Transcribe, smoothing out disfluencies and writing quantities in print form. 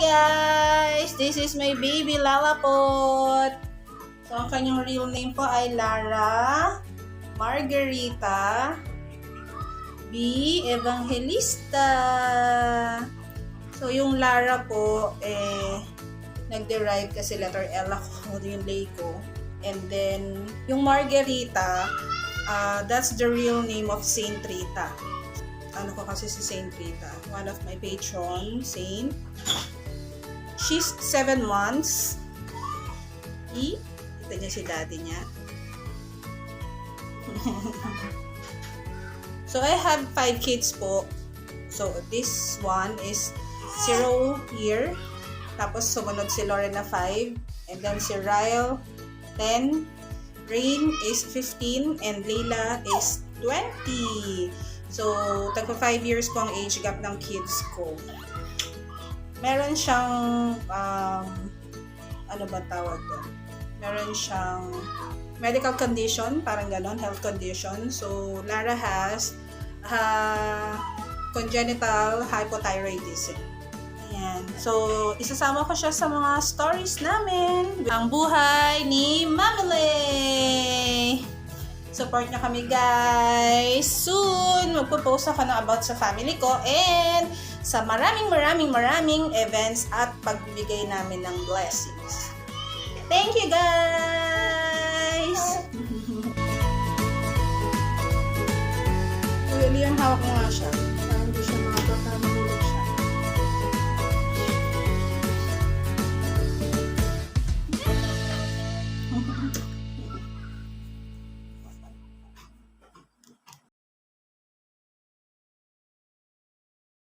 guys! This is my baby Lalapot. So, ang kanyang real name po ay Lara Margarita B. Evangelista. So, yung Lara po, nag-derive kasi letter L ako, yung lay ko. And then, yung Margarita, that's the real name of Saint Rita. Ano ko kasi si Saint Rita, one of my patron saint. She's 7 months. Kita niya si daddy niya. So I have 5 kids po. So this one is 0 year. Tapos sumunod si Lorena 5. And then si Ryle 10. Rain is 15. And Layla is 20. So, tagpa 5 years po ang age gap ng kids ko. Meron siyang, ano ba tawag doon? Meron siyang medical condition, parang ganon, health condition. So, Lara has congenital hypothyroidism. Ayan. So, isasama ko siya sa mga stories namin. Ang buhay ni Mamile! Support nyo kami guys. Soon, magpo-post ako na about sa family ko and sa maraming events at pagbibigay namin ng blessings. Thank you guys! Kuya Leon, hawak mo nga siya.